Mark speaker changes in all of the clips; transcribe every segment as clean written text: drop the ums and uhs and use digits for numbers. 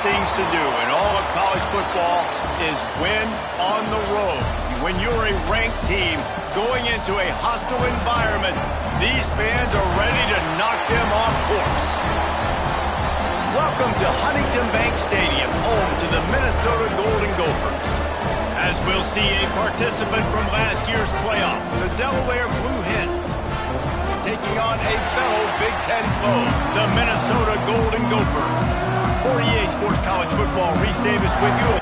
Speaker 1: things to do in all of college football is win on the road. When you're a ranked team going into a hostile environment, these fans are ready to knock them off course. Welcome to Huntington Bank Stadium, home to the Minnesota Golden Gophers. As we'll see a participant from last year's playoff, the Delaware Blue Hens, taking on a fellow Big Ten foe, the Minnesota Golden Gophers. For EA Sports College Football, Reese Davis with you.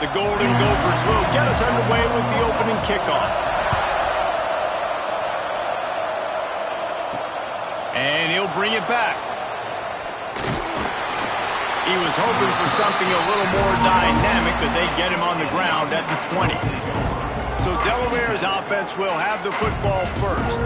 Speaker 1: The Golden Gophers will get us underway with the opening kickoff. And he'll bring it back. He was hoping for something a little more dynamic, but they get him on the ground at the 20. So Delaware's offense will have the football first.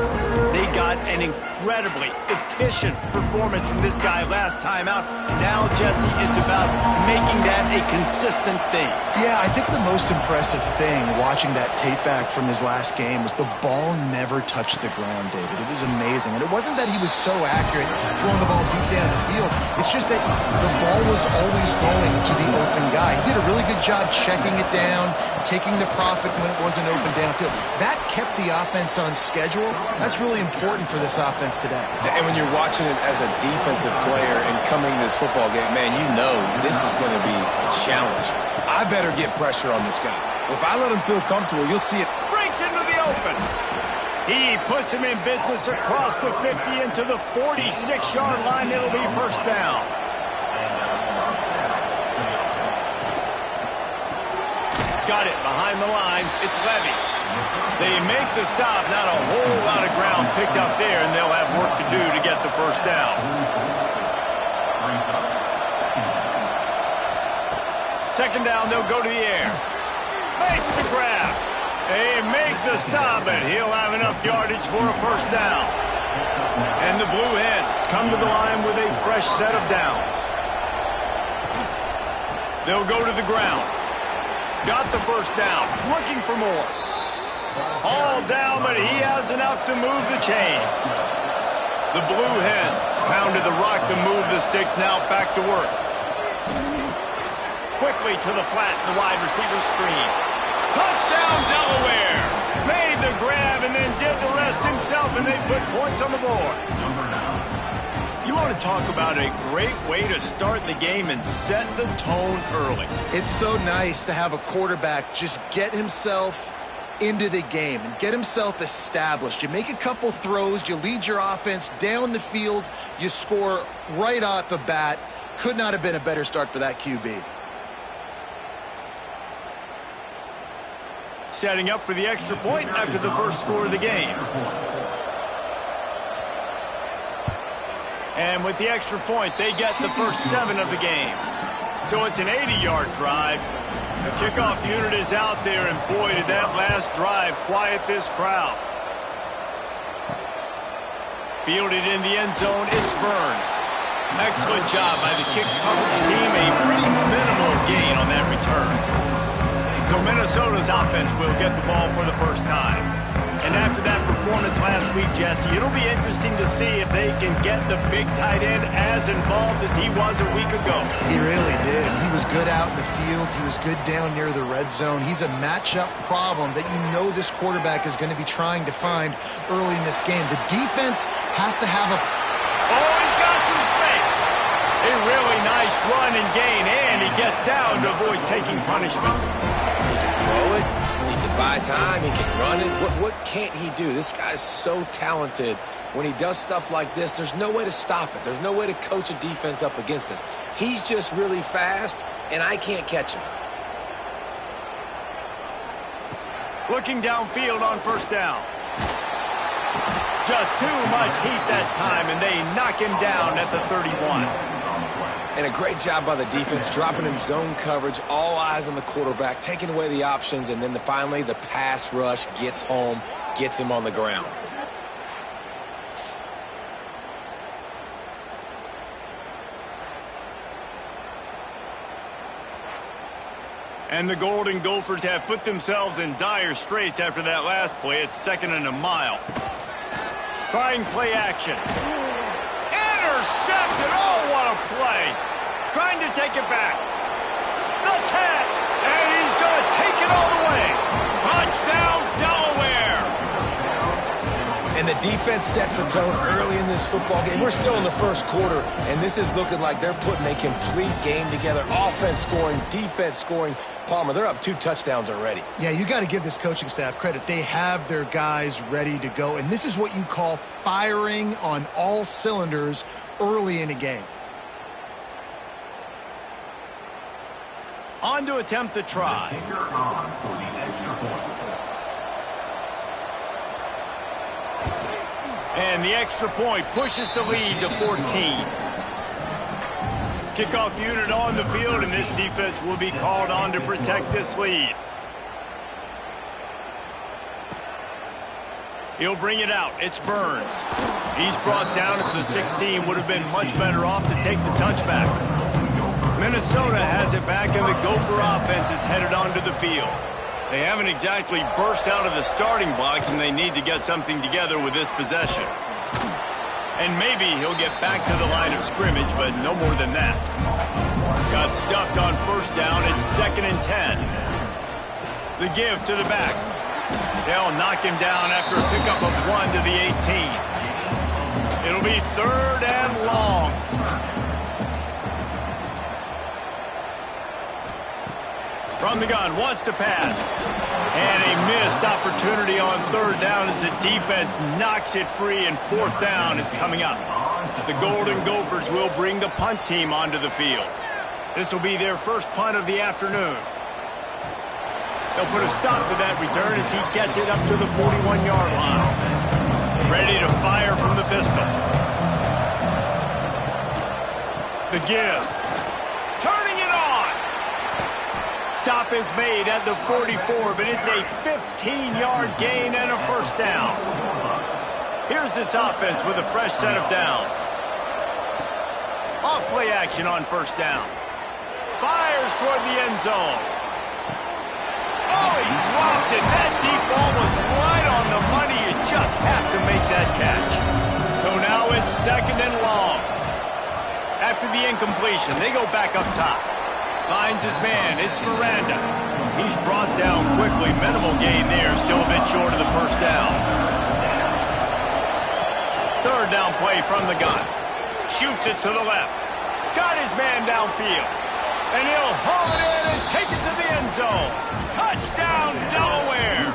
Speaker 1: They got an incredibly efficient performance from this guy last time out. Now, Jesse, it's about making that a consistent thing.
Speaker 2: Yeah, I think the most impressive thing watching that tape back from his last game was the ball never touched the ground, David. It was amazing. And it wasn't that he was so accurate throwing the ball deep down the field. It's just that the ball was always going to the open guy. He did a really good job checking it down, taking the profit when it wasn't open downfield. That kept the offense on schedule. That's really important for this offense today.
Speaker 3: And when you're watching it as a defensive player and coming to this football game, man, you know this is going to be a challenge. I better get pressure on this guy. If I let him feel comfortable, you'll see it.
Speaker 1: Breaks into the open. He puts him in business across the 50 into the 46-yard line. It'll be first down. Got it behind the line. It's Levy. They make the stop. Not a whole lot of ground picked up there, and they'll have work to do to get the first down. Second down, they'll go to the air. Makes the grab. They make the stop, and he'll have enough yardage for a first down. And the Blue Hens come to the line with a fresh set of downs. They'll go to the ground. Got the first down. Looking for more. All down, but he has enough to move the chains. The Blue Hens pounded the rock to move the sticks. Now back to work. Quickly to the flat, the wide receiver screen. Touchdown, Delaware! Made the grab and then did the rest himself, and they put points on the board. You want to talk about a great way to start the game and set the tone early.
Speaker 2: It's so nice to have a quarterback just get himself into the game and get himself established. You make a couple throws, you lead your offense down the field, you score right off the bat. Could not have been a better start for that QB.
Speaker 1: Setting up for the extra point after the first score of the game. And with the extra point, they get the first 7 of the game. So it's an 80-yard drive. The kickoff unit is out there, and boy, did that last drive quiet this crowd. Fielded in the end zone, it's Burns. Excellent job by the kick coverage team. A pretty minimal gain on that return. So Minnesota's offense will get the ball for the first time. And after that performance last week, Jesse, it'll be interesting to see if they can get the big tight end as involved as he was a week ago.
Speaker 2: He really did. He was good out in the field. He was good down near the red zone. He's a matchup problem that you know this quarterback is going to be trying to find early in this game. The defense has to have a...
Speaker 1: Oh, he's got some space. A really nice run and gain, and he gets down to avoid taking punishment.
Speaker 3: He can throw it. He can buy time. He can run it. What can't he do? This guy's so talented. When he does stuff like this, there's no way to stop it. There's no way to coach a defense up against this. He's just really fast, and I can't catch him.
Speaker 1: Looking downfield on first down. Just too much heat that time, and they knock him down at the 31.
Speaker 3: And a great job by the defense, dropping in zone coverage, all eyes on the quarterback, taking away the options, and then finally the pass rush gets home, gets him on the ground.
Speaker 1: And the Golden Gophers have put themselves in dire straits after that last play. It's 2nd and a mile. Trying play action. intercepted. Oh, what a play. Trying to take it back. The 10. And he's going to take it all the way. Touchdown, Delaware.
Speaker 3: And the defense sets the tone early in this football game. We're still in the first quarter, and this is looking like they're putting a complete game together. Offense scoring, defense scoring. Palmer, they're up 2 touchdowns already.
Speaker 2: Yeah, you got to give this coaching staff credit. They have their guys ready to go, and this is what you call firing on all cylinders early in a game.
Speaker 1: On to attempt the try. And the extra point pushes the lead to 14. Kickoff unit on the field, and this defense will be called on to protect this lead. He'll bring it out. It's Burns. He's brought down at the 16. Would have been much better off to take the touchback. Minnesota has it back, and the Gopher offense is headed onto the field. They haven't exactly burst out of the starting blocks, and they need to get something together with this possession. And maybe he'll get back to the line of scrimmage, but no more than that. Got stuffed on first down. It's 2nd and 10. The give to the back. They'll knock him down after a pickup of 1 to the 18. It'll be 3rd and long. From the gun, wants to pass. And a missed opportunity on 3rd down as the defense knocks it free, and 4th down is coming up. The Golden Gophers will bring the punt team onto the field. This will be their first punt of the afternoon. They'll put a stop to that return as he gets it up to the 41-yard line. Ready to fire from the pistol. The give. Turning it on. Stop is made at the 44, but it's a 15-yard gain and a first down. Here's this offense with a fresh set of downs. Off play action on first down. Fires toward the end zone. Oh, he dropped it. That deep ball was right on the money. You just have to make that catch. So now it's 2nd and long. After the incompletion, they go back up top. Finds his man. It's Miranda. He's brought down quickly. Minimal gain there. Still a bit short of the first down. 3rd down play from the gun. Shoots it to the left. Got his man downfield. And he'll haul it in and take it to the end zone. Touchdown, Delaware.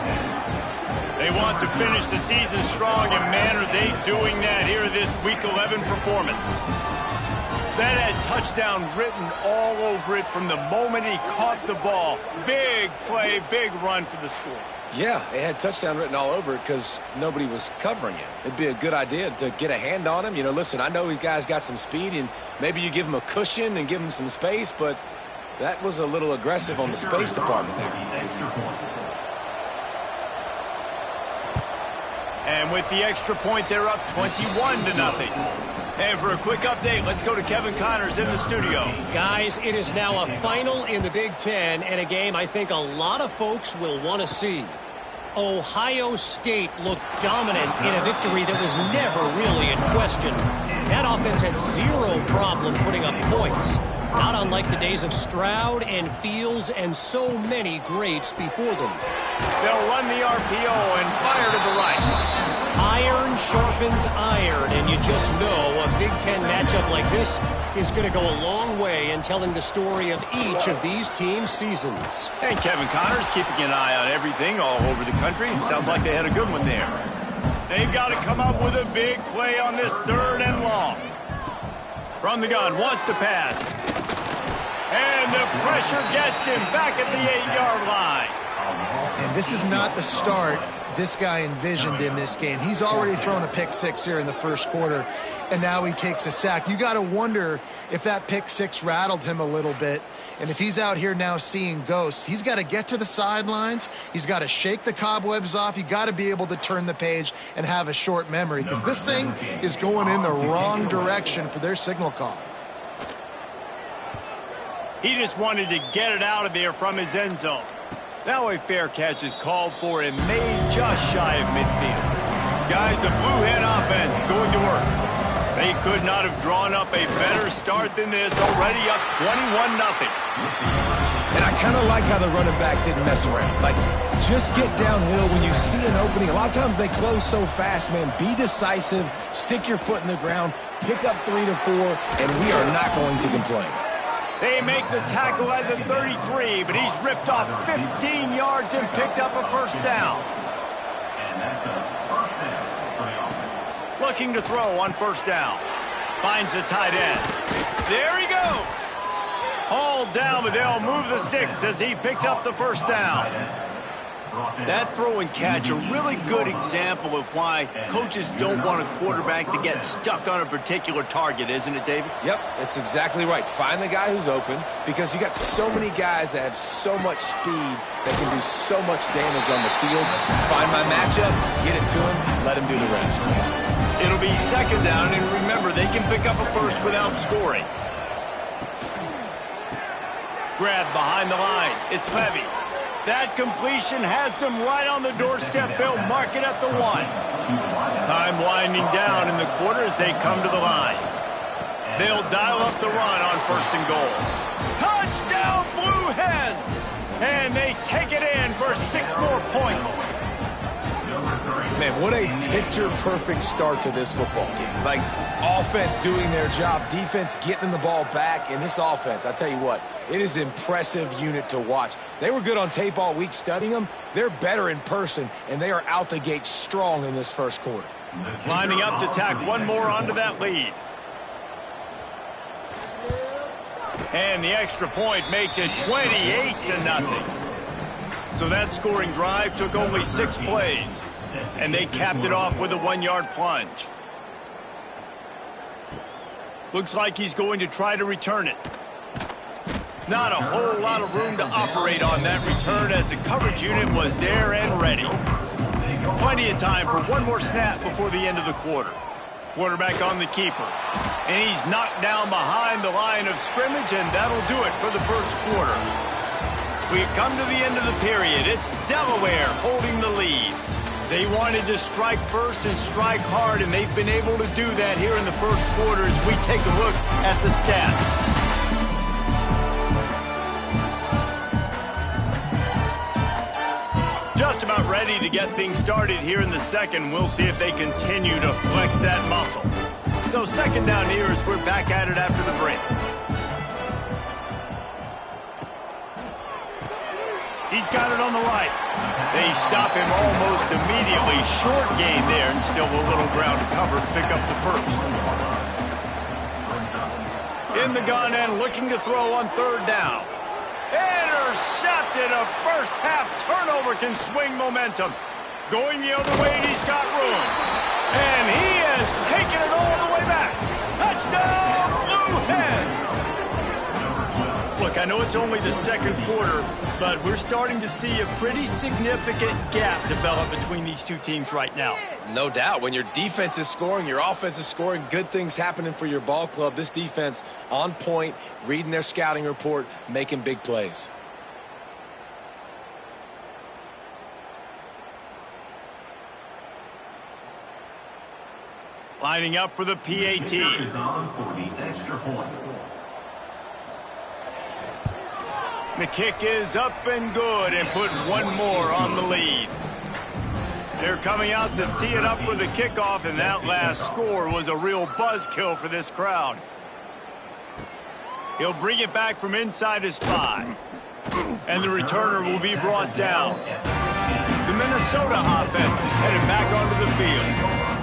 Speaker 1: They want to finish the season strong, and man, are they doing that here this Week 11 performance. That had touchdown written all over it from the moment he caught the ball. Big play, big run for the score.
Speaker 3: Yeah, it had touchdown written all over it because nobody was covering him. It'd be a good idea to get a hand on him. You know, listen, I know you guys got some speed, and maybe you give him a cushion and give him some space, but that was a little aggressive on the space department there.
Speaker 1: And with the extra point, they're up 21-0. And for a quick update, let's go to Kevin Connors in the studio.
Speaker 4: Guys, it is now a final in the Big Ten, and a game I think a lot of folks will want to see. Ohio State looked dominant in a victory that was never really in question. That offense had zero problem putting up points, not unlike the days of Stroud and Fields and so many greats before them.
Speaker 1: They'll run the RPO and fire to the right.
Speaker 4: Iron sharpens iron, and you just know a Big Ten matchup like this is going to go a long way in telling the story of each of these teams' seasons.
Speaker 1: And Kevin Connors keeping an eye on everything all over the country. Sounds like they had a good one there. They've got to come up with a big play on this 3rd and long. From the gun, wants to pass. And the pressure gets him back at the 8-yard line.
Speaker 2: And this is not the start this guy envisioned in this game. He's already thrown a pick six here in the first quarter, and now he takes a sack. You got to wonder if that pick six rattled him a little bit, and if he's out here now seeing ghosts, he's got to get to the sidelines. He's got to shake the cobwebs off. You got to be able to turn the page and have a short memory, because this thing is going in the wrong direction for their signal call.
Speaker 1: He just wanted to get it out of there from his end zone. Now a fair catch is called for and made just shy of midfield. Guys, the Blue Hen offense going to work. They could not have drawn up a better start than this, already up 21-0.
Speaker 3: And I kind of like how the running back didn't mess around. Like, just get downhill when you see an opening. A lot of times they close so fast, man. Be decisive, stick your foot in the ground, pick up 3 to 4, and we are not going to complain.
Speaker 1: They make the tackle at the 33, but he's ripped off 15 yards and picked up a first down.
Speaker 5: And that's a first down for the offense.
Speaker 1: Looking to throw on first down. Finds the tight end. There he goes. Hauled down, but they'll move the sticks as he picks up the first down. That throw and catch, a really good example of why coaches don't want a quarterback to get stuck on a particular target, isn't it, David?
Speaker 3: Yep, that's exactly right. Find the guy who's open, because you got so many guys that have so much speed that can do so much damage on the field. Find my matchup, get it to him, let him do the rest.
Speaker 1: It'll be second down, and remember, they can pick up a first without scoring. Grab behind the line. It's Levy. That completion has them right on the doorstep. They'll mark it at the 1. Time winding down in the quarter as they come to the line. They'll dial up the run on first and goal. Touchdown, Blue Hens! And they take it in for 6 more points.
Speaker 3: Man, what a picture-perfect start to this football game. Like, offense doing their job, defense getting the ball back, and this offense, I tell you what, it is an impressive unit to watch. They were good on tape all week studying them. They're better in person, and they are out the gate strong in this first quarter.
Speaker 1: Lining up to tack one more onto that lead. And the extra point makes it 28-0. So that scoring drive took only 6 plays, and they capped it off with a 1-yard plunge. Looks like he's going to try to return it. Not a whole lot of room to operate on that return as the coverage unit was there and ready. Plenty of time for one more snap before the end of the quarter. Quarterback on the keeper. And he's knocked down behind the line of scrimmage, and that'll do it for the first quarter. We've come to the end of the period. It's Delaware holding the lead. They wanted to strike first and strike hard, and they've been able to do that here in the first quarter as we take a look at the stats. Just about ready to get things started here in the second. We'll see if they continue to flex that muscle. So second down here as we're back at it after the break. He's got it on the right. They stop him almost immediately. Short gain there, and still a little ground to cover to pick up the first. In the gun and looking to throw on third down. Intercepted. A first half turnover can swing momentum. Going the other way, and he's got room. And he has taken it all the way back. Touchdown, Blue Hens! Look, I know it's only the second quarter, but we're starting to see a pretty significant gap develop between these two teams right now.
Speaker 3: No doubt. When your defense is scoring, your offense is scoring, good things happening for your ball club. This defense on point, reading their scouting report, making big plays.
Speaker 1: Lining up for the PAT.
Speaker 5: Is on for the extra point.
Speaker 1: The kick is up and good and put one more on the lead. They're coming out to tee it up for the kickoff, and that last score was a real buzzkill for this crowd. He'll bring it back from inside his 5. And the returner will be brought down. The Minnesota offense is headed back onto the field.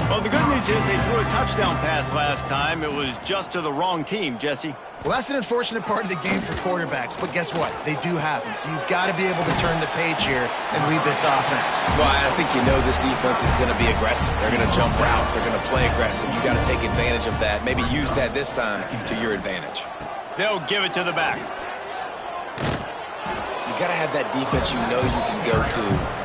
Speaker 1: Well, the good news is they threw a touchdown pass last time. It was just to the wrong team, Jesse.
Speaker 2: Well, that's an unfortunate part of the game for quarterbacks, but guess what? They do happen, so you've got to be able to turn the page here and lead this offense.
Speaker 3: Well, I think you know this defense is going to be aggressive. They're going to jump routes. They're going to play aggressive. You got to take advantage of that. Maybe use that this time to your advantage.
Speaker 1: They'll give it to the back.
Speaker 3: You got to have that defense you know you can go to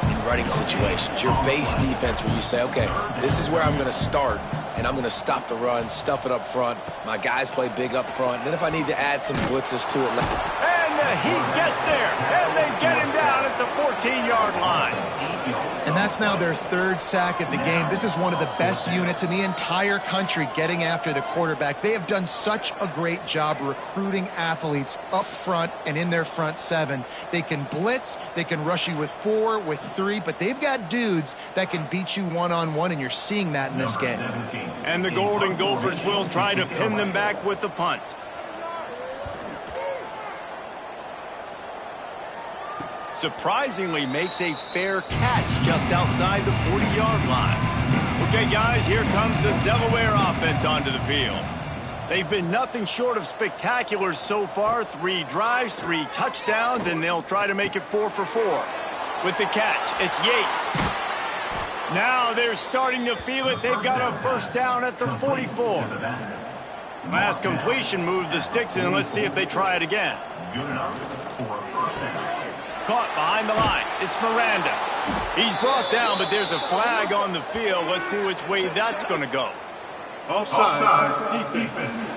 Speaker 3: in running situations. Your base defense where you say, okay, this is where I'm going to start, and I'm going to stop the run, stuff it up front. My guys play big up front. And then if I need to add some blitzes to it.
Speaker 1: And the heat gets there, and they get him down at the 14-yard line.
Speaker 2: And And that's now their third sack of the game. This is one of the best units in the entire country getting after the quarterback. They have done such a great job recruiting athletes up front and in their front seven. They can blitz, they can rush you with 4, with 3, but they've got dudes that can beat you one-on-one, and you're seeing that in this game.
Speaker 1: And the Golden Gophers will try to pin them back with the punt. Surprisingly makes a fair catch just outside the 40-yard line. Okay, guys, here comes the Delaware offense onto the field. They've been nothing short of spectacular so far. 3 drives, 3 touchdowns, and they'll try to make it 4 for 4. With the catch, it's Yates. Now they're starting to feel it. They've got a first down at the 44. Last completion moved the sticks in. Let's see if they try it again. Caught behind the line. It's Miranda. He's brought down, but there's a flag on the field. Let's see which way that's going to go.
Speaker 5: Offside, defense.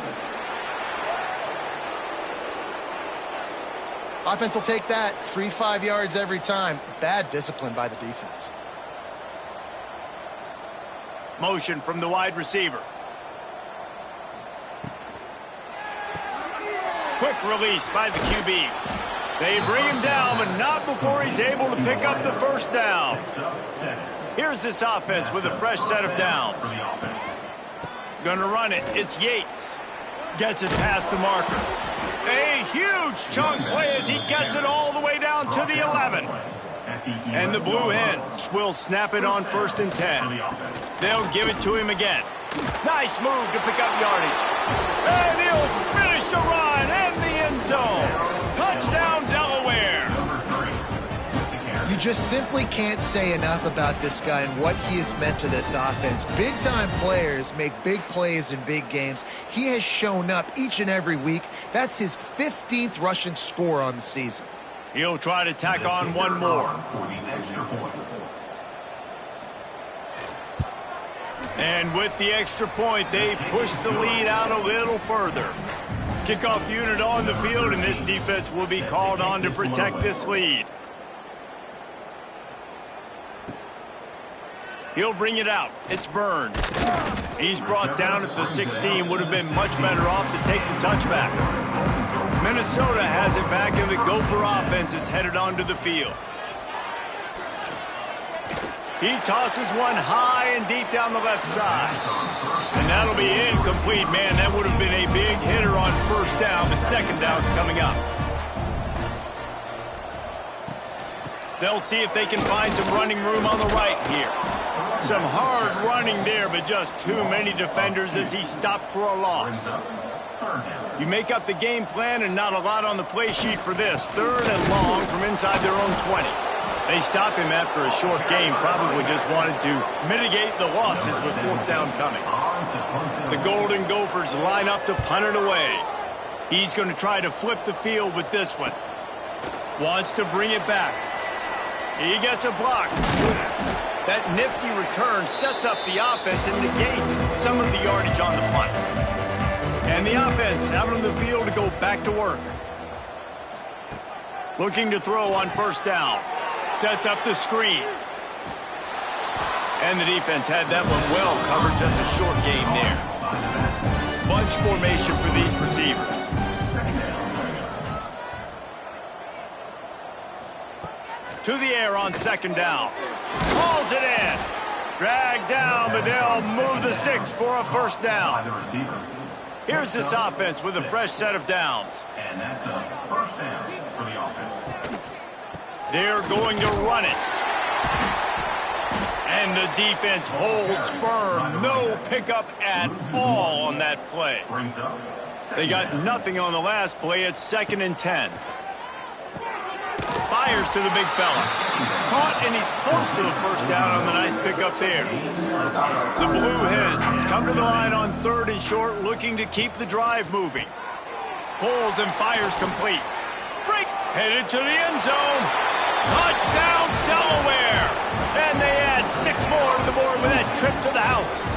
Speaker 2: Offense will take that. Free 5 yards every time. Bad discipline by the defense.
Speaker 1: Motion from the wide receiver. Quick release by the QB. They bring him down, but not before he's able to pick up the first down. Here's this offense with a fresh set of downs. Gonna run it. It's Yates. Gets it past the marker. A huge chunk play as he gets it all the way down to the 11. And the Blue Hens will snap it on 1st and 10. They'll give it to him again. Nice move to pick up yardage. And he'll finish the run in the end zone. Touchdown, Delaware.
Speaker 2: You just simply can't say enough about this guy and what he has meant to this offense. Big-time players make big plays in big games. He has shown up each and every week. That's his 15th rushing score on the season.
Speaker 1: He'll try to tack on one more. And with the extra point, they push the lead out a little further. Kickoff unit on the field, and this defense will be called on to protect this lead. He'll bring it out. It's Burns. He's brought down at the 16. Would have been much better off to take the touchback. Minnesota has it back, and the Gopher offense is headed onto the field. He tosses one high and deep down the left side. And that'll be incomplete. Man, that would have been a big hitter on first down, but second down's coming up. They'll see if they can find some running room on the right here. Some hard running there, but just too many defenders as he stopped for a loss. You make up the game plan and not a lot on the play sheet for this. 3rd and long from inside their own 20. They stop him after a short game, probably just wanted to mitigate the losses with 4th down coming. The Golden Gophers line up to punt it away. He's going to try to flip the field with this one. Wants to bring it back. He gets a block. That nifty return sets up the offense and negates some of the yardage on the punt. And the offense out on the field to go back to work. Looking to throw on first down. Sets up the screen. And the defense had that one well covered. Just a short game there. Bunch formation for these receivers. To the air on 2nd down. Hauls it in. Dragged down, but they'll move the sticks for a first down. Here's this offense with a fresh set of downs.
Speaker 5: And that's a first down for the offense.
Speaker 1: They're going to run it. And the defense holds firm. No pickup at all on that play. They got nothing on the last play. It's 2nd and 10. Fires to the big fella. Caught, and he's close to the first down on the nice pickup there. The Blue Hens come to the line on 3rd and short, looking to keep the drive moving. Pulls and fires complete. Break, headed to the end zone. Touchdown, Delaware. And they add 6 more to the board with that trip to the house.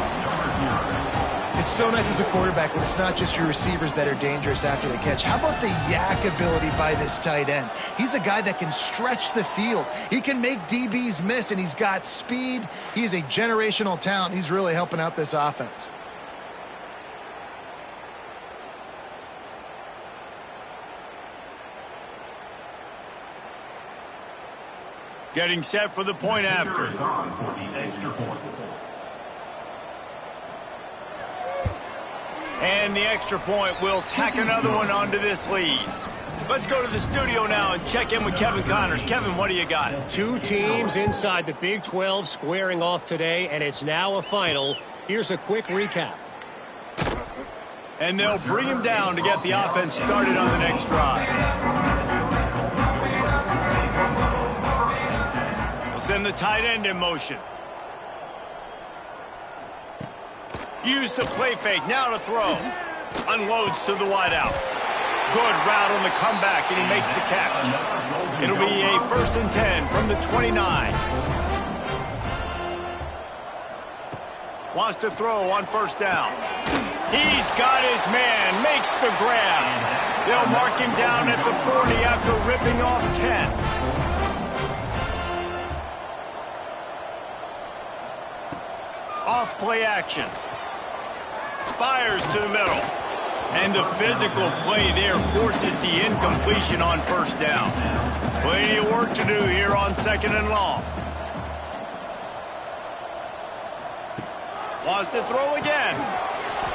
Speaker 2: It's so nice as a quarterback when it's not just your receivers that are dangerous after the catch. How about the yak ability by this tight end? He's a guy that can stretch the field. He can make DBs miss, and he's got speed. He is a generational talent. He's really helping out this offense.
Speaker 1: Getting set for the point after.
Speaker 5: Is on for the extra point.
Speaker 1: And the extra point will tack another one onto this lead. Let's go to the studio now and check in with Kevin Connors. Kevin, what do you got?
Speaker 4: Two teams inside the Big 12 squaring off today, and it's now a final. Here's a quick recap.
Speaker 1: And they'll bring him down to get the offense started on the next drive. They'll send the tight end in motion. Use the play fake, now to throw. Unloads to the wideout. Good route on the comeback, and he makes the catch. It'll be a 1st and 10 from the 29. Wants to throw on 1st down. He's got his man, makes the grab. They'll mark him down at the 40 after ripping off 10. Off play action. Fires to the middle. And the physical play there forces the incompletion on 1st down. Plenty of work to do here on 2nd and long. Wants to throw again.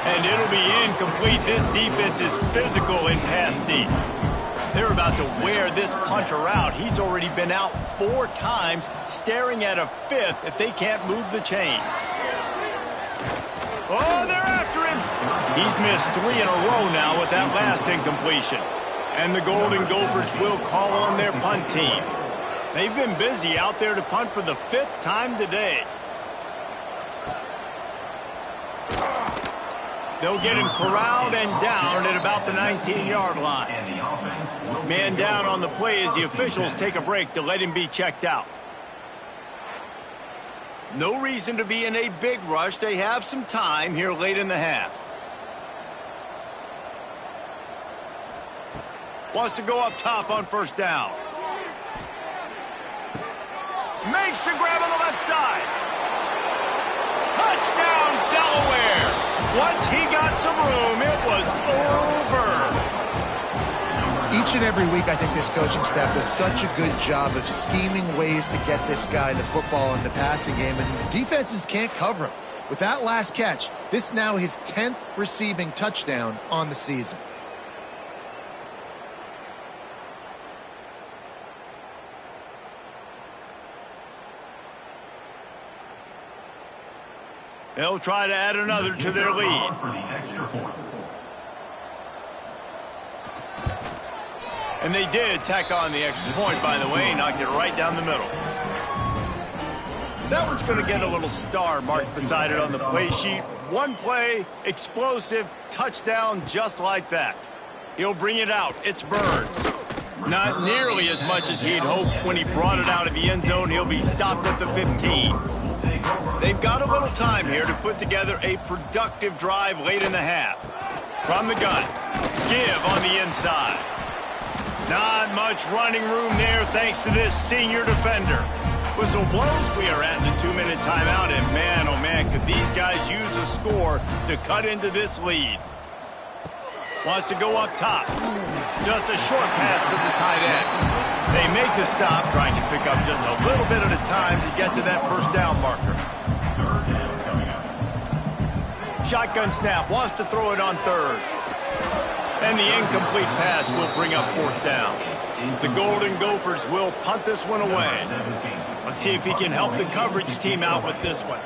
Speaker 1: And it'll be incomplete. This defense is physical in pass deep. They're about to wear this punter out. He's already been out 4 times, staring at a 5th if they can't move the chains. Oh, they're after him. He's missed 3 in a row now with that last incompletion. And the Golden Gophers will call on their punt team. They've been busy out there to punt for the 5th time today. They'll get him corralled and down at about the 19-yard line. Man down on the play as the officials take a break to let him be checked out. No reason to be in a big rush. They have some time here late in the half. Wants to go up top on 1st down. Makes the grab on the left side. Touchdown, Delaware. Once he got some room, it was over.
Speaker 2: Each and every week, I think this coaching staff does such a good job of scheming ways to get this guy the football in the passing game, and defenses can't cover him. With that last catch, this now his 10th receiving touchdown on the season.
Speaker 1: They'll try to add another to their lead.
Speaker 5: For the extra point.
Speaker 1: And they did tack on the extra point, by the way, knocked it right down the middle. That one's going to get a little star marked beside it on the play sheet. One play, explosive, touchdown, just like that. He'll bring it out. It's Burns. Not nearly as much as he'd hoped when he brought it out of the end zone. He'll be stopped at the 15. They've got a little time here to put together a productive drive late in the half. From the gun, give on the inside. Not much running room there thanks to this senior defender. Whistle blows, we are at the 2-minute timeout, and man, oh man, could these guys use a score to cut into this lead. Wants to go up top. Just a short pass to the tight end. They make the stop, trying to pick up just a little bit at a time to get to that 1st down marker.
Speaker 5: 3rd down coming up.
Speaker 1: Shotgun snap, wants to throw it on 3rd. And the incomplete pass will bring up 4th down. The Golden Gophers will punt this one away. Let's see if he can help the coverage team out with this one.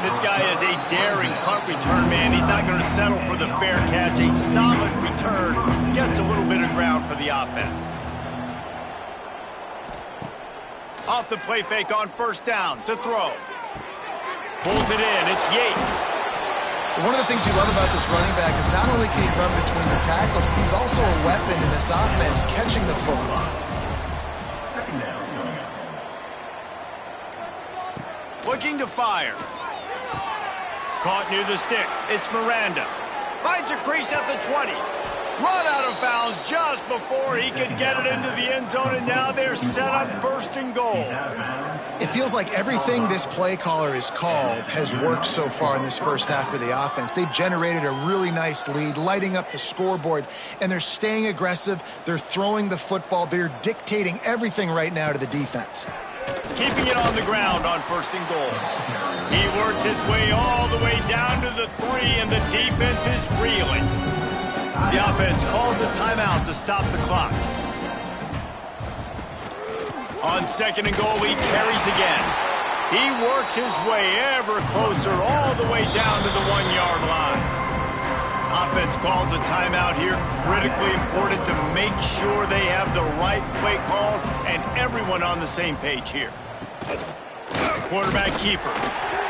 Speaker 1: This guy is a daring punt return man. He's not going to settle for the fair catch. A solid return. Gets a little bit of ground for the offense. Off the play fake on 1st down to throw. Pulls it in. It's Yates.
Speaker 2: One of the things you love about this running back is not only can he run between the tackles, but he's also a weapon in this offense, catching the football.
Speaker 5: 2nd down coming up.
Speaker 1: Looking to fire. Caught near the sticks. It's Miranda. Finds a crease at the 20. Run out of bounds just before he could get it into the end zone, and now they're set up 1st and goal.
Speaker 2: It feels like everything this play caller has called has worked so far in this first half for the offense. They've generated a really nice lead, lighting up the scoreboard, and they're staying aggressive. They're throwing the football. They're dictating everything right now to the defense.
Speaker 1: Keeping it on the ground on 1st and goal. He works his way all the way down to the 3, and the defense is reeling. The offense calls a timeout to stop the clock. On 2nd and goal, he carries again. He works his way ever closer all the way down to the 1-yard line. Offense calls a timeout here. Critically important to make sure they have the right play call and everyone on the same page here. Quarterback keeper.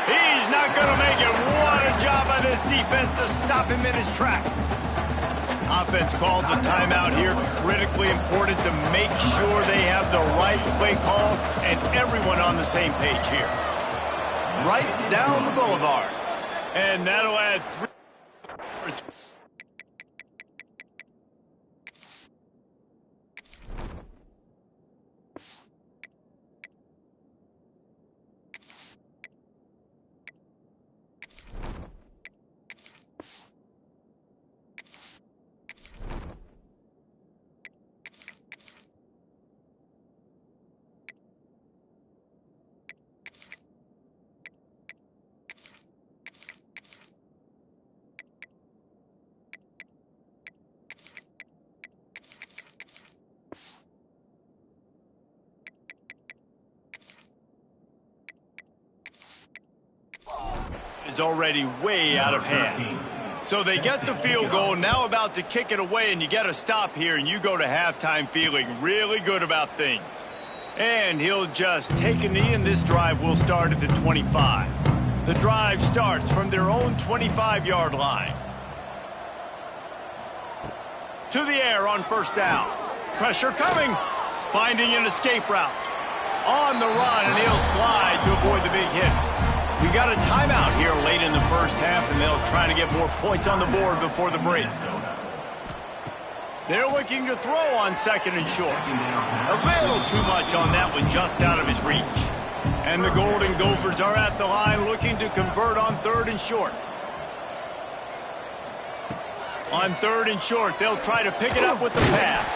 Speaker 1: He's not going to make it. What a job by this defense to stop him in his tracks. Offense calls a timeout here. Critically important to make sure they have the right play call and everyone on the same page here. Right down the boulevard. And that'll add 3. Is already way out of hand. So they get the field goal, now about to kick it away, and you get a stop here, and you go to halftime feeling really good about things. And he'll just take a knee, and this drive will start at the 25. The drive starts from their own 25-yard line. To the air on 1st down. Pressure coming. Finding an escape route. On the run, and he'll slide to avoid the big hit. We got a timeout here late in the first half, and they'll try to get more points on the board before the break. They're looking to throw on 2nd and short. A little too much on that one, just out of his reach. And the Golden Gophers are at the line looking to convert on 3rd and short. On 3rd and short, they'll try to pick it up with the pass.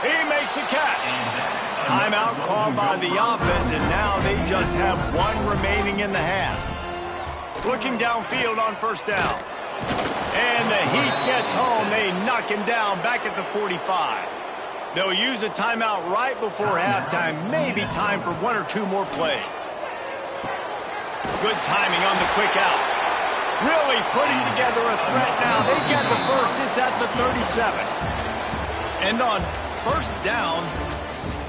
Speaker 1: He makes a catch. Timeout called by the offense, and now they just have 1 remaining in the half. Looking downfield on 1st down. And the heat gets home. They knock him down back at the 45. They'll use a timeout right before halftime. Maybe time for 1 or 2 more plays. Good timing on the quick out. Really putting together a threat now. They get the first. It's at the 37. And on 1st down,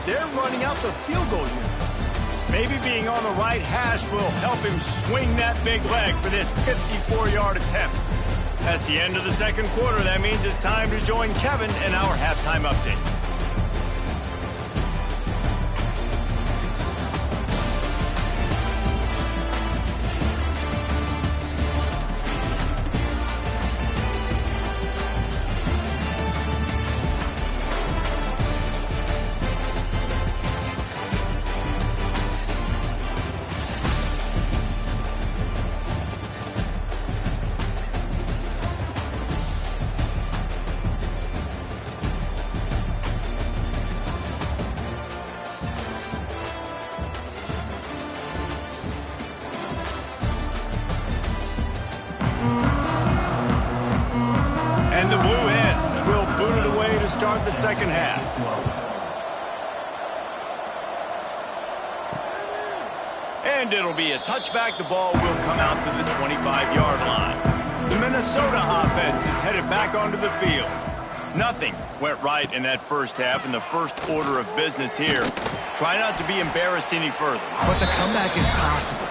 Speaker 1: they're running out the field goal unit. Maybe being on the right hash will help him swing that big leg for this 54-yard attempt. That's the end of the 2nd quarter. That means it's time to join Kevin in our halftime update. And the Blue Hens will boot it away to start the 2nd half. And it'll be a touchback. The ball will come out to the 25-yard line. The Minnesota offense is headed back onto the field. Nothing went right in that first half, and the first order of business here. Try not to be embarrassed any further.
Speaker 2: But the comeback is possible.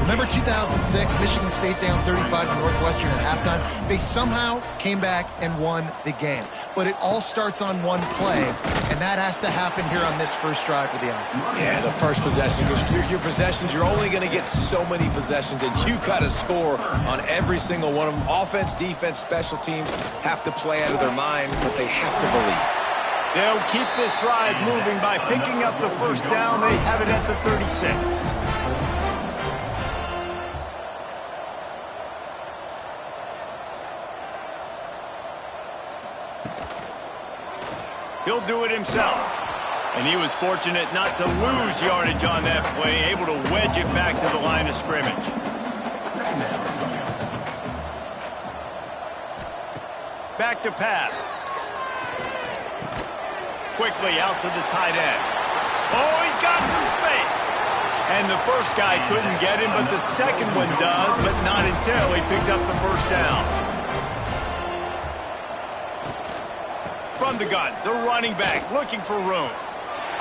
Speaker 2: Remember 2006, Michigan State down 35 to Northwestern at halftime? They somehow came back and won the game. But it all starts on one play, and that has to happen here on this first drive for the offense.
Speaker 3: Yeah, the first possession. Your possessions, you're only going to get so many possessions, and you've got to score on every single one of them. Offense, defense, special teams have to play out of their mind, but they have to believe.
Speaker 1: They'll keep this drive moving by picking up the first down. They have it at the 36. He'll do it himself. And he was fortunate not to lose yardage on that play, able to wedge it back to the line of scrimmage. Back to pass. Quickly out to the tight end. Oh, he's got some space. And the first guy couldn't get him, but the second one does, but not until he picks up the first down. From the gun, the running back looking for room.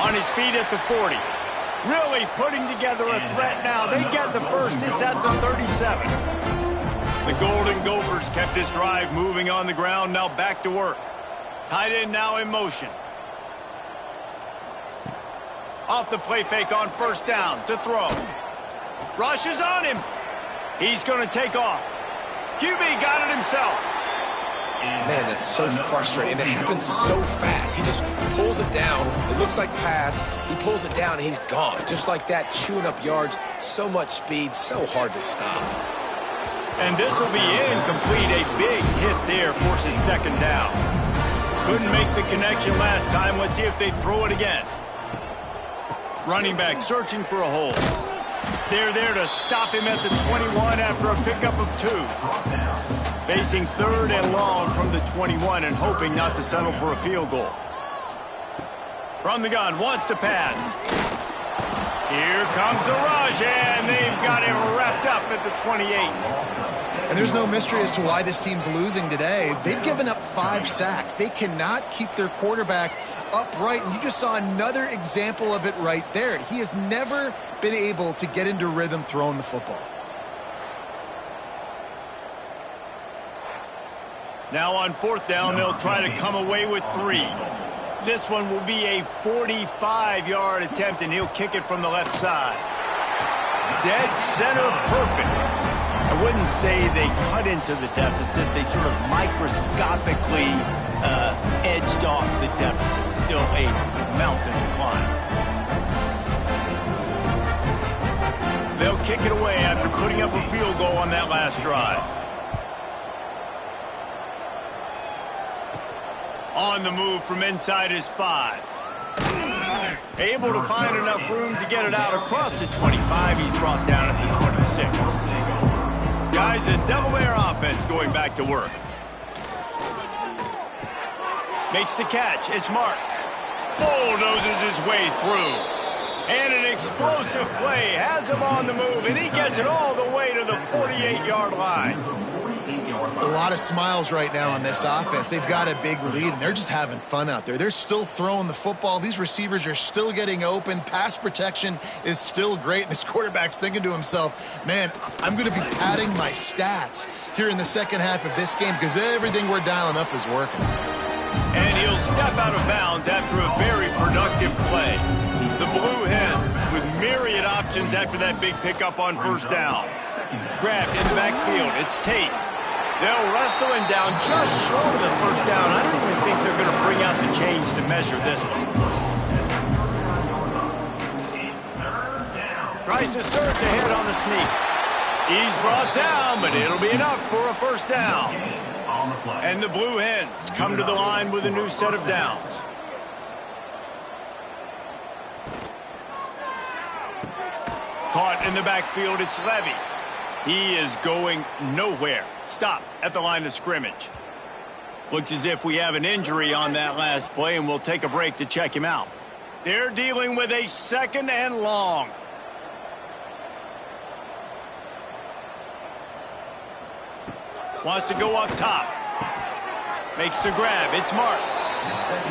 Speaker 1: On his feet at the 40. Really putting together a threat now. They get the first. It's at the 37. The Golden Gophers kept this drive moving on the ground. Now back to work. Tight end now in motion. Off the play fake on first down to throw. Rush is on him. He's going to take off. QB got it himself.
Speaker 3: Man, that's so frustrating. It happens so fast. He just pulls it down. It looks like pass. He pulls it down, and he's gone. Just like that, chewing up yards. So much speed, so hard to stop.
Speaker 1: And this will be incomplete. A big hit there forces second down. Couldn't make the connection last time. Let's see if they throw it again. Running back searching for a hole. They're there to stop him at the 21 after a pickup of 2. Facing third and long from the 21 and hoping not to settle for a field goal. From the gun, wants to pass. Here comes the rush, and they've got him wrapped up at the 28.
Speaker 2: And there's no mystery as to why this team's losing today. They've given up 5 sacks. They cannot keep their quarterback upright, and you just saw another example of it right there. He has never been able to get into rhythm throwing the football.
Speaker 1: Now on fourth down, they'll try to come away with 3. This one will be a 45-yard attempt, and he'll kick it from the left side. Dead center perfect. I wouldn't say they cut into the deficit. They sort of microscopically edged off the deficit. Still a mountain to climb. They'll kick it away after putting up a field goal on that last drive. On the move from inside his 5. Able to find enough room to get it out across the 25. He's brought down at the 26. Guys, the Delaware offense going back to work. Makes the catch. It's Marks. Bulldozes his way through. And an explosive play. Has him on the move, and he gets it all the way to the 48-yard line.
Speaker 2: A lot of smiles right now on this offense. They've got a big lead, and they're just having fun out there. They're still throwing the football. These receivers are still getting open. Pass protection is still great. This quarterback's thinking to himself, man, I'm going to be padding my stats here in the second half of this game because everything we're dialing up is working.
Speaker 1: And he'll step out of bounds after a very productive play. The Blue Hens with myriad options after that big pickup on first down. Grabbed in the backfield. It's Tate. They'll wrestle him down just short of the first down. I don't even think they're going to bring out the chains to measure this one. Tries to surge ahead on the sneak. He's brought down, but it'll be enough for a first down. And the Blue Hens come to the line with a new set of downs. Caught in the backfield, it's Levy. He is going nowhere. Stopped at the line of scrimmage. Looks as if we have an injury on that last play, and we'll take a break to check him out. They're dealing with a second and long. Wants to go up top. Makes the grab. It's Marks.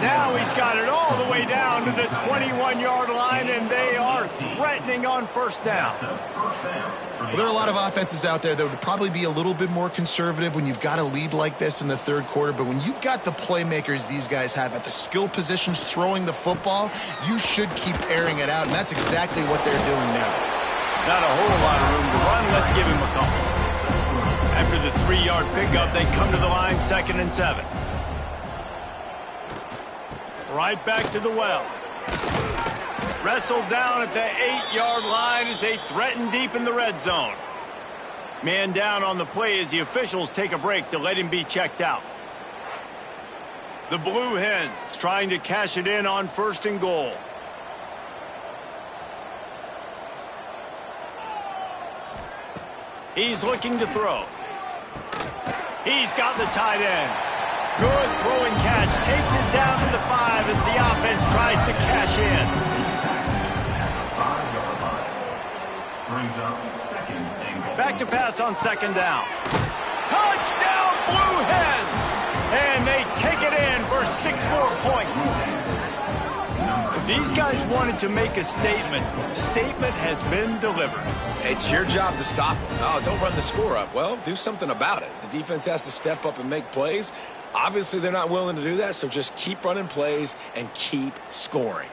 Speaker 1: Now he's got it all the way down to the 21-yard line, and they are threatening on first down.
Speaker 2: Well, there are a lot of offenses out there that would probably be a little bit more conservative when you've got a lead like this in the third quarter. But when you've got the playmakers these guys have at the skill positions throwing the football, you should keep airing it out, and that's exactly what they're doing now.
Speaker 1: Not a whole lot of room to run. Let's give him a couple. After the 3-yard pickup, they come to the line, 2nd and 7. Right back to the well. Wrestled down at the 8-yard line as they threaten deep in the red zone. Man down on the play as the officials take a break to let him be checked out. The Blue Hens trying to cash it in on 1st and goal. He's looking to throw. He's got the tight end. Good throwing catch. Takes it down to the 5 as the offense tries to cash in.
Speaker 5: 5-yard line. Brings up 2nd and goal.
Speaker 1: Back to pass on 2nd down. Touchdown, Blue Hens! And they take it in for 6 more points. These guys wanted to make a statement. The statement has been delivered.
Speaker 3: It's your job to stop them. Oh, don't run the score up. Well, do something about it. The defense has to step up and make plays. Obviously, they're not willing to do that, so just keep running plays and keep scoring.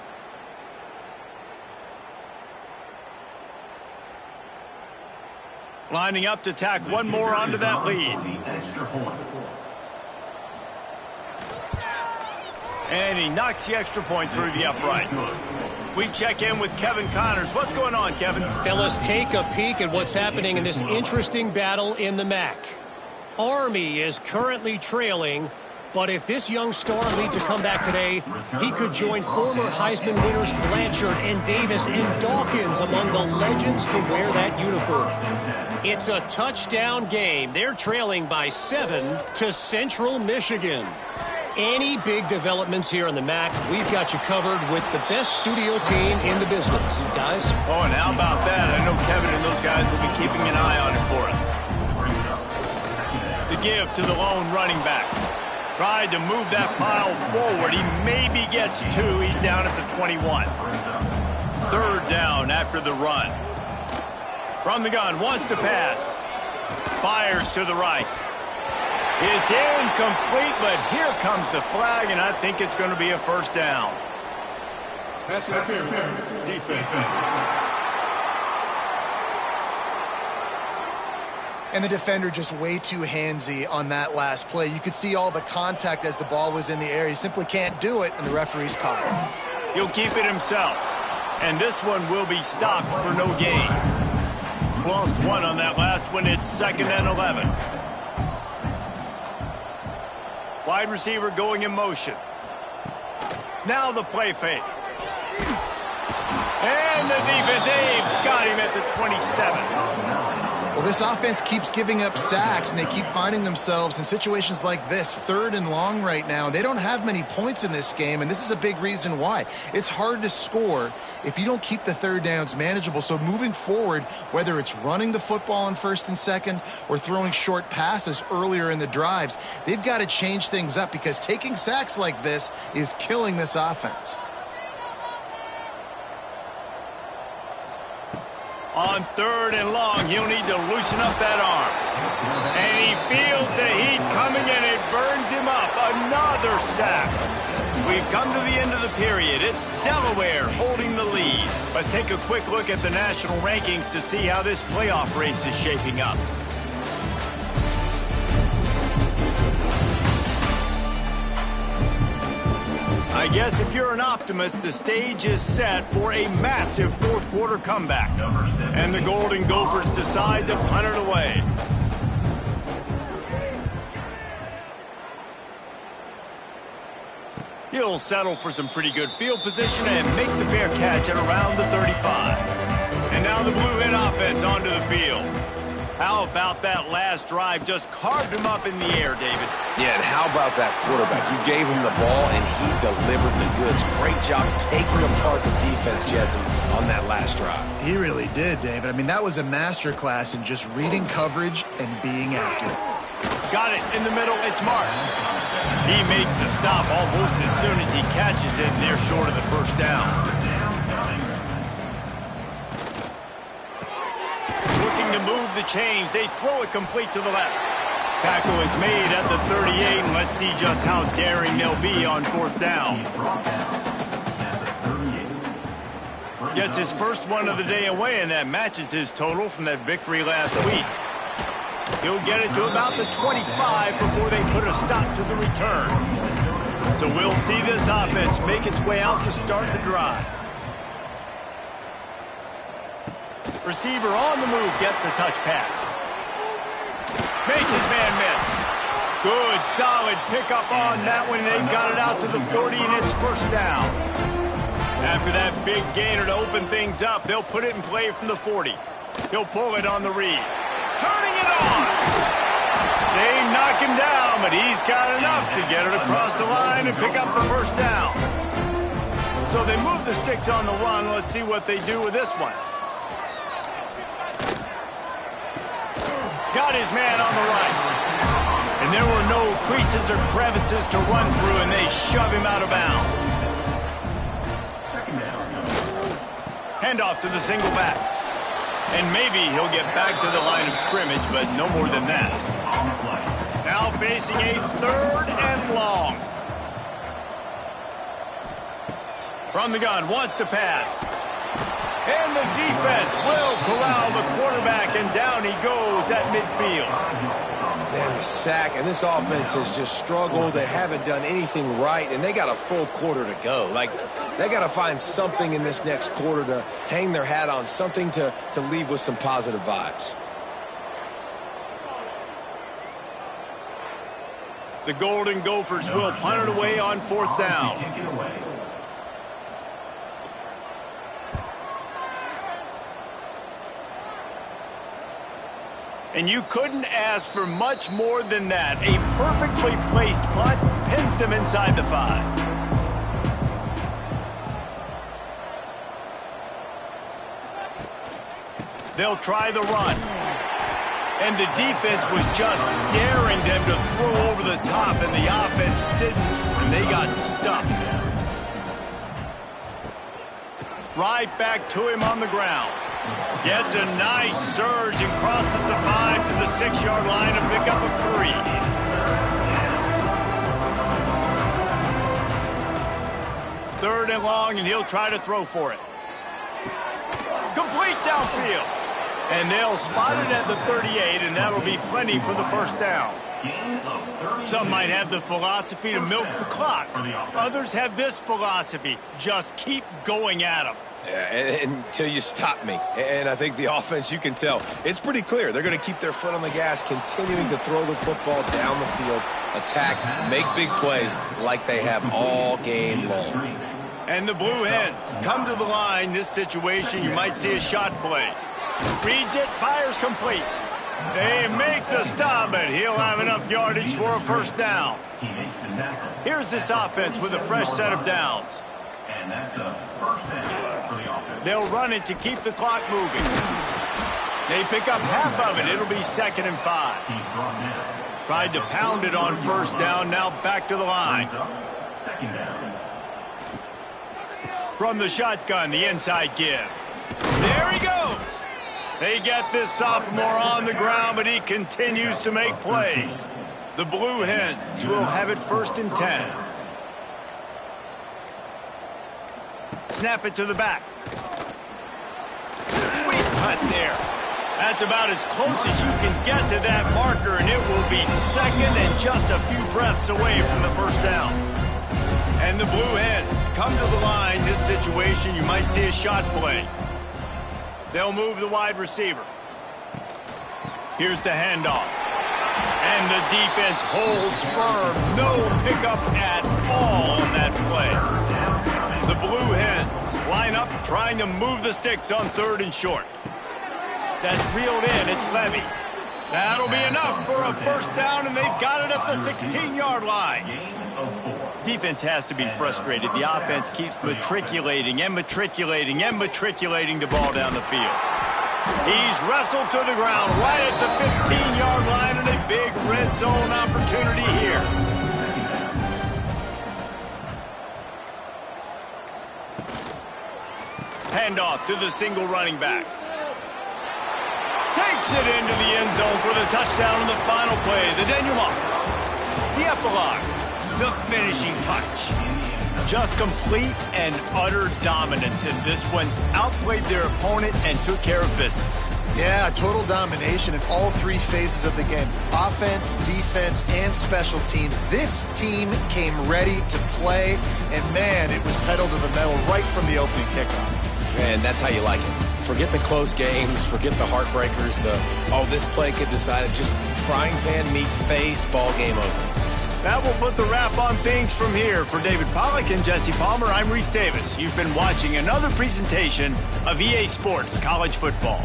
Speaker 1: Lining up to tack one more onto that lead.
Speaker 5: Extra point.
Speaker 1: And he knocks the extra point through the uprights. We check in with Kevin Connors. What's going on, Kevin?
Speaker 4: Fellas, take a peek at what's happening in this interesting battle in the MAC. Army is currently trailing, but if this young star leads a comeback today, he could join former Heisman winners Blanchard and Davis and Dawkins among the legends to wear that uniform. It's a touchdown game. They're trailing by 7 to Central Michigan. Any big developments here in the MAC, we've got you covered with the best studio team in the business. Guys?
Speaker 1: Oh, and how about that? I know Kevin and those guys will be keeping an eye on it for us. The give to the lone running back. Tried to move that pile forward. He maybe gets 2. He's down at the 21. 3rd down after the run. From the gun, wants to pass. Fires to the right. It's incomplete, but here comes the flag, and I think it's going to be a 1st down.
Speaker 6: Pass interference. Defense.
Speaker 2: And the defender just way too handsy on that last play. You could see all the contact as the ball was in the air. He simply can't do it, and the referee's caught it.
Speaker 1: He'll keep it himself. And this one will be stopped for no gain. Lost 1 on that last one. It's 2nd and 11. Wide receiver going in motion. Now the play fake. And the defense, they've got him at the 27.
Speaker 2: Well, this offense keeps giving up sacks, and they keep finding themselves in situations like this, 3rd and long right now. They don't have many points in this game, and this is a big reason why. It's hard to score if you don't keep the 3rd downs manageable. So moving forward, whether it's running the football on 1st and 2nd or throwing short passes earlier in the drives, they've got to change things up because taking sacks like this is killing this offense.
Speaker 1: On 3rd and long, he'll need to loosen up that arm. And he feels the heat coming, and it burns him up. Another sack. We've come to the end of the period. It's Delaware holding the lead. Let's take a quick look at the national rankings to see how this playoff race is shaping up. I guess if you're an optimist, the stage is set for a massive 4th quarter comeback. And the Golden Gophers decide to punt it away. He'll settle for some pretty good field position and make the fair catch at around the 35. And now the Blue Hen offense onto the field. How about that last drive? Just carved him up in the air, David.
Speaker 3: Yeah, and how about that quarterback? You gave him the ball, and he delivered the goods. Great job taking apart the defense, Jesse, on that last drive.
Speaker 2: He really did, David. I mean, that was a masterclass in just reading coverage and being accurate.
Speaker 1: Got it in the middle. It's Marks. He makes the stop almost as soon as he catches it, and they're short of the first down. Looking to move the chains. They throw it complete to the left. Tackle is made at the 38, and let's see just how daring they'll be on fourth down. Gets his first one of the day away, and that matches his total from that victory last week. He'll get it to about the 25 before they put a stop to the return. So we'll see this offense make its way out to start the drive. Receiver on the move gets the touch pass. Makes his man miss. Good, solid pickup on that one. They've got it out to the 40, and it's first down. After that big gainer to open things up, they'll put it in play from the 40. He'll pull it on the read. Turning it on. They knock him down, but he's got enough to get it across the line and pick up the first down. So they move the sticks on the run. Let's see what they do with this one. Got his man on the right. And there were no creases or crevices to run through, and they shove him out of bounds. Handoff to the single back. And maybe he'll get back to the line of scrimmage, but no more than that. Now facing a third and long. From the gun, wants to pass. And the defense will corral the quarterback, and down he goes at midfield.
Speaker 3: Man, the sack, and this offense has just struggled. They haven't done anything right, and they got a full quarter to go. Like, they got to find something in this next quarter to hang their hat on, something to leave with some positive vibes.
Speaker 1: The Golden Gophers will punt it away on fourth down. And you couldn't ask for much more than that. A perfectly placed punt pins them inside the 5. They'll try the run. And the defense was just daring them to throw over the top, and the offense didn't, and they got stuck. Right back to him on the ground. Gets a nice surge and crosses the 5 to the 6-yard line, a pickup of 3. Third and long, and he'll try to throw for it. Complete downfield. And they'll spot it at the 38, and that'll be plenty for the first down. Some might have the philosophy to milk the clock. Others have this philosophy: just keep going at them.
Speaker 3: Yeah, until you stop me. And I think the offense, you can tell, it's pretty clear. They're going to keep their foot on the gas, continuing to throw the football down the field, attack, make big plays like they have all game long.
Speaker 1: And the Blue Hens come to the line. This situation, you might see a shot play. Reads it, fires complete. They make the stop, but he'll have enough yardage for a first down. Here's this offense with a fresh set of downs.
Speaker 5: And that's a first down for the offense.
Speaker 1: They'll run it to keep the clock moving. They pick up half of it. It'll be 2nd and 5. Tried to pound it on first down. Now back to the line.
Speaker 5: Second down.
Speaker 1: From the shotgun, the inside give. There he goes. They get this sophomore on the ground, but he continues to make plays. The Blue Hens will have it 1st and 10. Snap it to the back. Sweet punt there. That's about as close as you can get to that marker, and it will be 2nd and just a few breaths away from the first down. And the Blue Hens come to the line. This situation, you might see a shot play. They'll move the wide receiver. Here's the handoff. And the defense holds firm. No pickup at all on that play. The Blue Hens line up trying to move the sticks on 3rd and short. That's reeled in. It's Levy. That'll be enough for a first down, and they've got it at the 16-yard line. Defense has to be frustrated. The offense keeps matriculating and matriculating and matriculating the ball down the field. He's wrestled to the ground right at the 15-yard line, and a big red zone opportunity here. Handoff to the single running back. Takes it into the end zone for the touchdown in the final play. The denouement. The epilogue. The finishing touch. Just complete and utter dominance in this one. Outplayed their opponent and took care of business.
Speaker 2: Yeah, total domination in all three phases of the game. Offense, defense, and special teams. This team came ready to play, and man, it was pedal to the metal right from the opening kickoff.
Speaker 3: Man, that's how you like it. Forget the close games, forget the heartbreakers, this play could decide it. Just frying pan meet face, ball game over.
Speaker 1: That will put the wrap on things from here. For David Pollack and Jesse Palmer, I'm Reese Davis. You've been watching another presentation of EA Sports College Football.